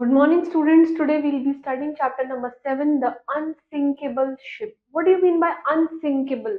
Good morning, students. Today we'll be studying chapter number 7, the unsinkable ship. What do you mean by unsinkable?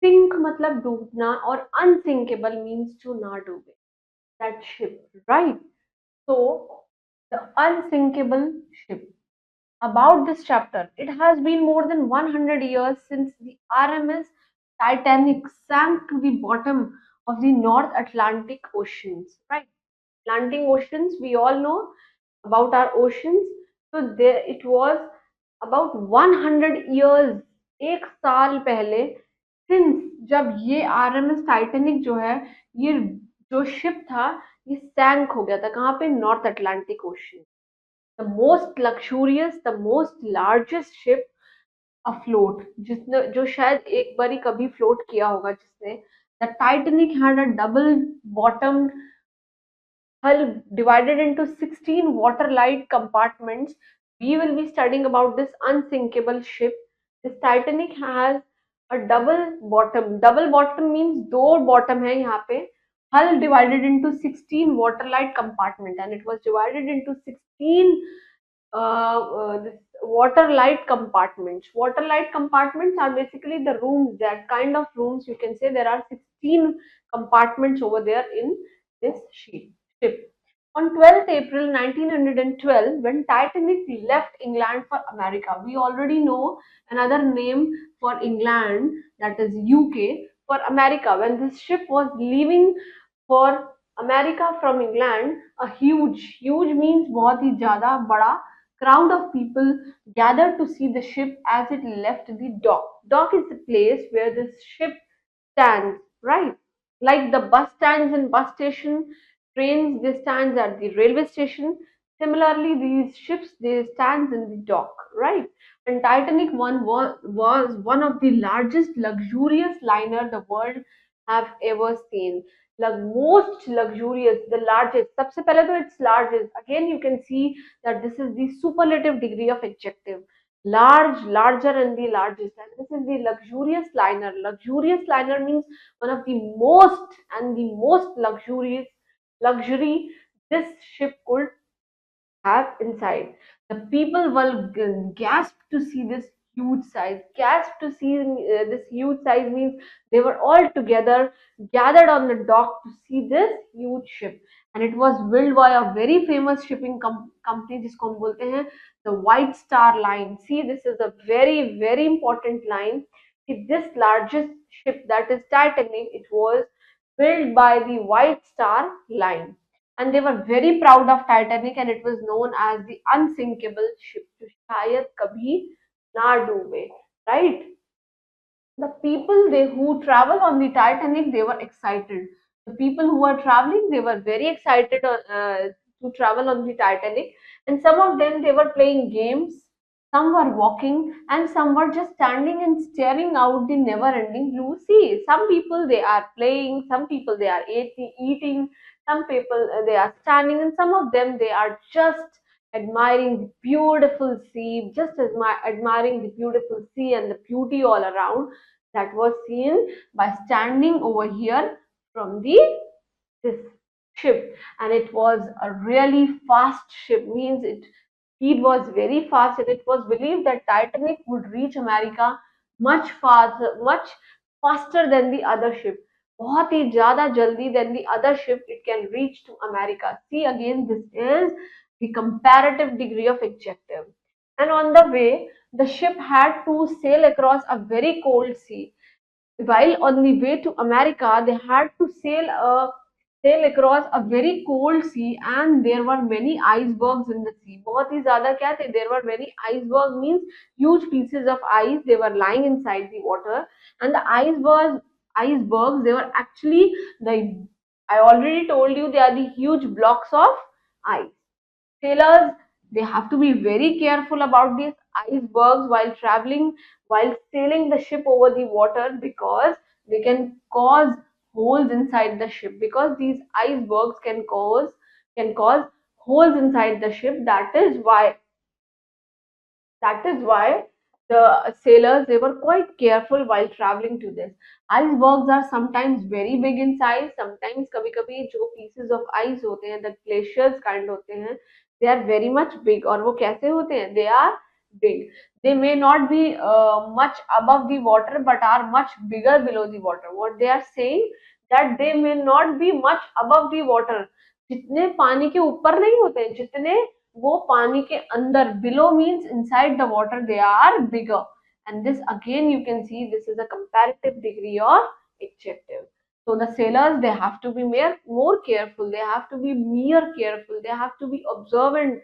Sink matlab डूबना और unsinkable means to ना डूबे. That ship, right? So, the unsinkable ship. About this chapter, it has been more than 100 years since the RMS Titanic sank to the bottom of the North Atlantic Oceans, right? Atlantic Oceans, we all know about our oceans. So there it was about 100 years, एक साल पहले, since जब ये RMS Titanic जो है, ये जो ship था, ये सैंक हो गया था कहाँ पे? North Atlantic ocean. The most luxurious, the most largest ship afloat, जिसने जो शायद एक बारी कभी फ्लोट किया होगा, जिसने the Titanic had a double bottom hull divided into 16 water-light compartments. We will be studying about this unsinkable ship. This Titanic has a double bottom. Double bottom means दो bottom है यहाँ पे. Hull divided into 16 water-light compartment, and it was divided into 16 this water-light compartments. Water-light compartments are basically the rooms, that kind of rooms. You can say there are 16 compartments over there in this ship. On 12th April 1912, when Titanic left England for America, we already know another name for England, that is UK, for America. When this ship was leaving for America from England, a huge means बहुत ही ज़्यादा बड़ा crowd of people gathered to see the ship as it left the dock. Dock is the place where this ship stands, right? Like the bus stands in bus station, trains they stands at the railway station. Similarly, these ships they stands in the dock, right? And Titanic one was one of the largest luxurious liner the world have ever seen. Like most luxurious, the largest. सबसे पहले तो it's largest. Again, you can see that this is the superlative degree of adjective. Large, larger, and the largest. And this is the luxurious liner. Luxurious liner means one of the most luxurious luxury this ship could have inside. The people will gasp to see this huge size. Gasp to see this huge size means they were all together, gathered on the dock to see this huge ship. And it was built by a very famous shipping company, जिसको हम बोलते हैं the White Star Line. See, this is a very important line. See, this largest ship, that is Titanic, it was built by the White Star Line, and they were very proud of Titanic, and it was known as the unsinkable ship. जो शायद कभी ना डूबे, right? The people they who travel on the Titanic, they were excited. The people who were traveling, they were very excited to travel on the Titanic, and some of them they were playing games, some were walking, and some were just standing and staring out the never-ending blue sea. Some people they are playing, some people they are eating, some people they are standing, and some of them they are just admiring the beautiful sea, just admiring the beautiful sea and the beauty all around that was seen by standing over here from the this ship. And it was a really fast ship, means it speed was very fast, and it was believed that Titanic would reach America much faster than the other ship. बहुत ही ज़्यादा जल्दी than the other ship it can reach to America. See, again, this is the comparative degree of adjective. And on the way, the ship had to sail across a very cold sea. While on the way to America, they had to sail across a very cold sea, and there were many icebergs in the sea. बहुत ही ज़्यादा क्या थे? There were many icebergs, means huge pieces of ice. They were lying inside the water, and the icebergs they were actually the, I already told you, they are the huge blocks of ice. Sailors they have to be very careful about these icebergs while traveling, while sailing the ship over the water, because they can cause holes inside the ship, because these icebergs can cause holes inside the ship. That is why the sailors they were quite careful while traveling to this. Icebergs are sometimes very big in size, sometimes कभी कभी जो pieces of ice होते हैं, the glaciers kind होते हैं, they are very much big, और वो कैसे होते हैं, they are big, they may not be much above the water but are much bigger below the water. What they are saying, that they may not be much above the water, जितने पानी के ऊपर नहीं होते हैं, जितने वो पानी के अंदर, below means inside the water, they are bigger. And this again you can see, this is a comparative degree of adjective. So the sailors, they have to be more careful, they have to be mere careful, they have to be observant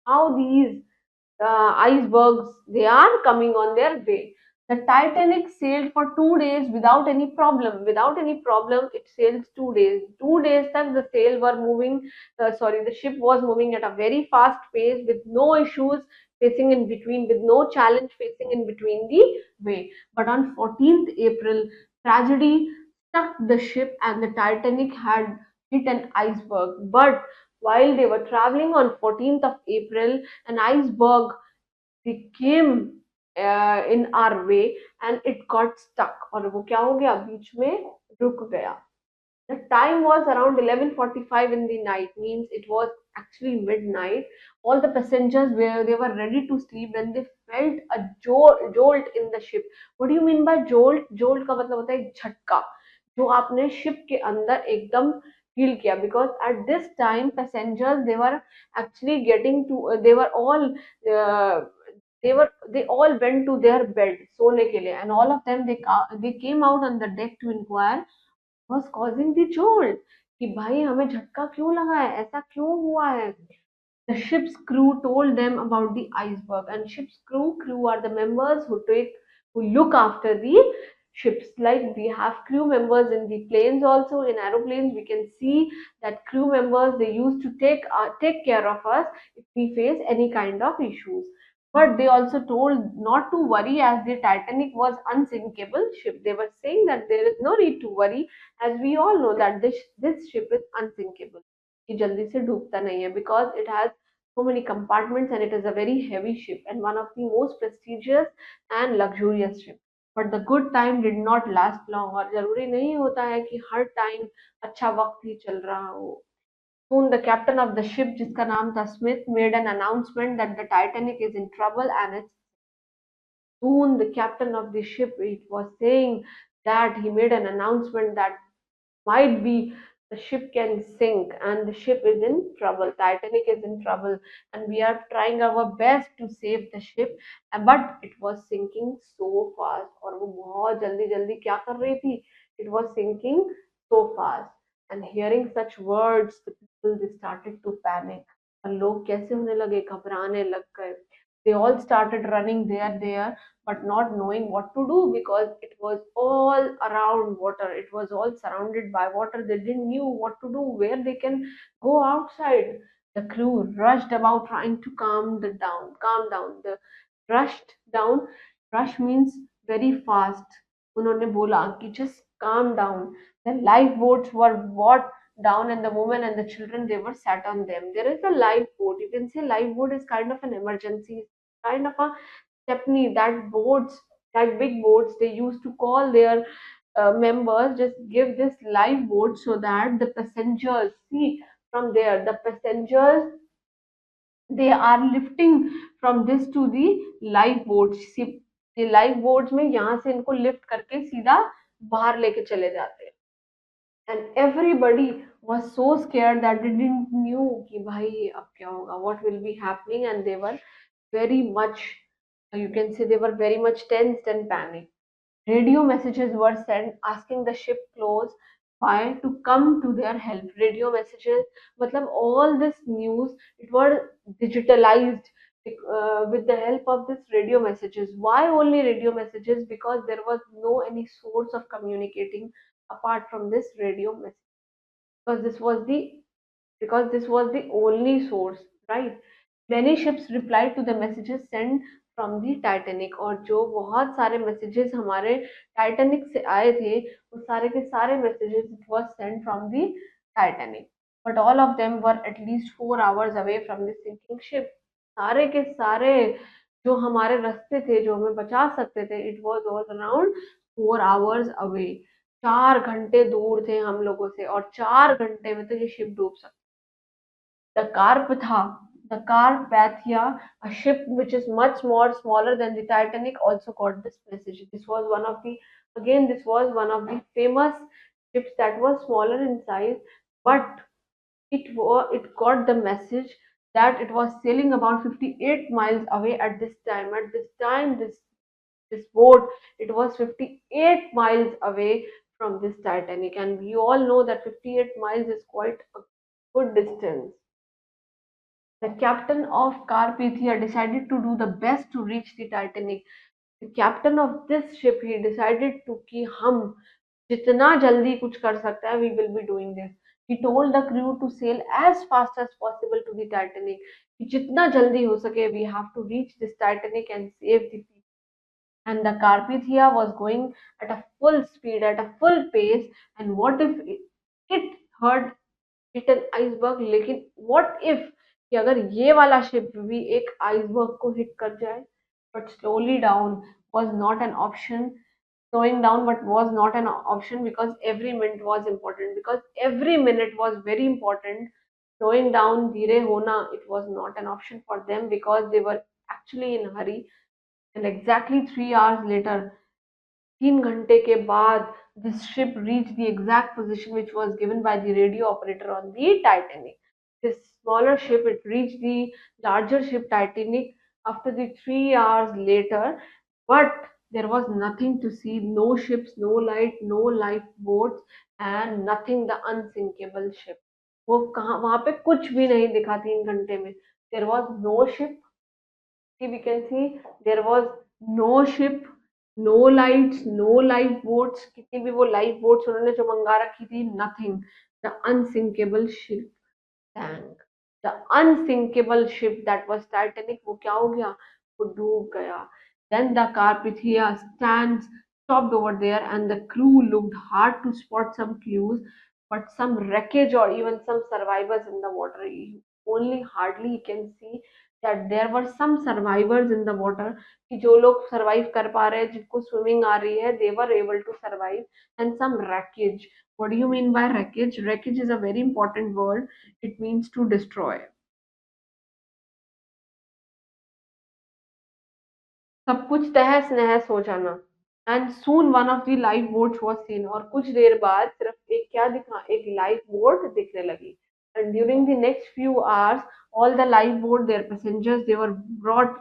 how these icebergs, they are coming on their way. The Titanic sailed for 2 days without any problem. Without any problem, it sailed 2 days. 2 days tak the sail were moving. The ship was moving at a very fast pace with no issues facing in between, with no challenge facing in between the way. But on 14th April, tragedy struck the ship and the Titanic had hit an iceberg. But while they were traveling on 14th of April, an iceberg, they came in our way and it got stuck, और वो क्या हो गया, बीच में रुक गया. The time was around 11:45 in the night, means it was actually midnight. All the passengers were, they were ready to sleep when they felt a jolt in the ship. What do you mean by jolt? Jolt का मतलब होता है एक झटका, जो आपने ship के अंदर एकदम फील किया. Because at this time passengers, they were actually getting to, they were all uh, they all went to their bed सोने के लिए, and all of them, they came out on the deck to inquire was causing the jolt, कि भाई हमें झटका क्यों लगा है, ऐसा क्यों हुआ है. The ship's crew told them about the iceberg, and ship's crew are the members who look after the ships. Like we have crew members in the planes also, in aeroplanes we can see that crew members, they used to take care of us if we face any kind of issues. But they also told not to worry, as the Titanic was unsinkable ship. They were saying that there is no need to worry, as we all know that this ship is unsinkable, कि जल्दी से डूबता नहीं है, because it has so many compartments and it is a very heavy ship and one of the most prestigious and luxurious ship. But the good time did not last long, और जरूरी नहीं होता है कि हर टाइम अच्छा वक्त ही चल रहा हो. Soon the captain of the ship, जिसका नाम था Smith, made an announcement that the Titanic is in trouble and it's soon the captain of the ship, it was saying that he made an announcement that might be the ship can sink and the ship is in trouble, Titanic is in trouble, and we are trying our best to save the ship. But it was sinking so fast, और वो बहुत जल्दी जल्दी क्या कर रही थी, it was sinking so fast. And hearing such words, the people, they started to panic, और लोग कैसे होने लगे, घबराने लग गए. They all started running there, but not knowing what to do, because it was all around water, it was all surrounded by water. They didn't knew what to do, where they can go outside. The crew rushed about trying to calm down the rushed down. Rush means very fast. उन्होंने बोला कि just calm down. The lifeboats were brought down and the women and the children, they were sat on them. There is a lifeboat, you can say lifeboat is kind of an emergency, kind of a Stepney, that boats, that big boats, they used to call their members, just give this lifeboat so that the passengers, see from there, the passengers, they are lifting from this to the lifeboat. See, the lifeboats में यहाँ से इनको lift करके सीधा बाहर लेके चले जाते हैं. And everybody was so scared that they didn't knew कि भाई अब क्या होगा, what will be happening, and they were very much, you can say they were very much tensed and panicked. Radio messages were sent asking the ship close by to come to their help. Radio messages, matlab all this news, it was digitalized with the help of this radio messages. Why only radio messages? Because there was no any source of communicating apart from this radio message. Because this was the only source, right? Many ships replied to the messages sent from the Titanic, और जो बहुत सारे messages हमारे Titanic से आए थे, वो सारे के सारे messages it was sent from the Titanic. But all of them were at least 4 hours away from the sinking ship. सारे के सारे जो हमारे रास्ते थे, जो हमें बचा सकते थे, it was all around 4 hours away. 4 घंटे दूर थे हम लोगों से, और 4 घंटे में तो ये शिप डूब सकती. The carp था, The Carpathia, a ship which is much more smaller than the Titanic, also got this message. This was one of the, again, this was one of the famous ships that was smaller in size, but it got the message that it was sailing about 58 miles away at this time. At this time, this boat, it was 58 miles away from this Titanic, and we all know that 58 miles is quite a good distance. The captain of Carpathia decided to do the best to reach the Titanic. The captain of this ship, he decided to कि हम जितना जल्दी कुछ कर सकते हैं, we will be doing this. He told the crew to sail as fast as possible to the Titanic. कि जितना जल्दी हो सके, we have to reach this Titanic and save the people. And the Carpathia was going at a full speed, at a full pace. And what if it heard hit an iceberg, लेकिन what if कि अगर ये वाला ship भी एक iceberg को hit कर जाए. But slowly down was not an option. Slowing down but was not an option, because every minute was important, because every minute was very important. Slowing down, धीरे होना, it was not an option for them because they were actually in a hurry. And exactly 3 hours later, 3 घंटे के बाद, this ship reached the exact position which was given by the radio operator on the Titanic. This smaller ship, it reached the larger ship Titanic after the 3 hours later, but there was nothing to see, no ships, no light, no lifeboats, and nothing, the unsinkable ship. वो कहाँ, वहां पे कुछ भी नहीं दिखा 3 घंटे में. There was no ship, we can see there was no ship, no lights, no lifeboats. कितनी भी वो lifeboats उन्होंने जो मंगा रखी थी, nothing. The unsinkable ship sank. The unsinkable ship that was Titanic, वो क्या हो गया, वो डूब गया. Then the Carpathia stands stopped over there, and the crew looked hard to spot some clues, but some wreckage or even some survivors in the water. Only hardly you can see that there were some survivors in the water, कि जो लोग survive कर पा रहे हैं, जिनको swimming आ रही है, they were able to survive. And some wreckage. What do you mean by wreckage? Wreckage is a very important word. It means to destroy. सब कुछ तहस नहस हो जाना. And soon one of the life boats was scene, और कुछ देर बाद सिर्फ एक क्या दिखा, एक लाइफ बोट दिखने लगी. And during the next few hours, all the life boat, their passengers, they were brought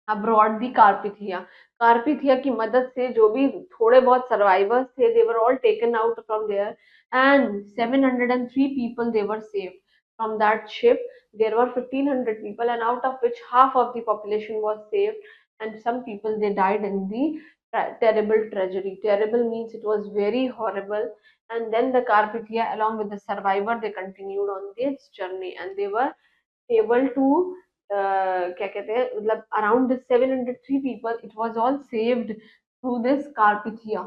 abroad the Carpathia. Carpathia की मदद से जो भी थोड़े बहुत सर्वाइवर्स थे, they were all taken out from there, and 703 people they were saved from that ship. There were 1500 people, and out of which half of the population was saved, and some people they died in the terrible tragedy. Terrible means it was very horrible. And then the Carpathia, along with the survivor, they continued on this journey, and they were able to क्या कहते हैं, मतलब around the 703 people, it was all saved through this Carpathia.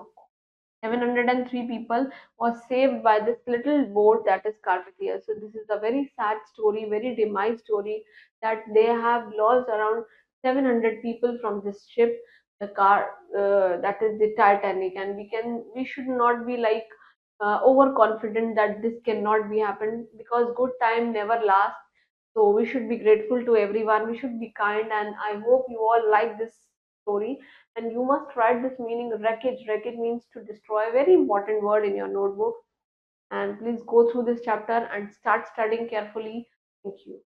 703 people was saved by this little boat, that is Carpathia. So this is a very sad story, very demise story, that they have lost around 700 people from this ship, the car, that is the Titanic. And we should not be like overconfident that this cannot be happened, because good time never lasts. So we should be grateful to everyone. We should be kind, and I hope you all like this story. And you must write this meaning, wreckage. Wreckage means to destroy. Very important word in your notebook. And please go through this chapter and start studying carefully. Thank you.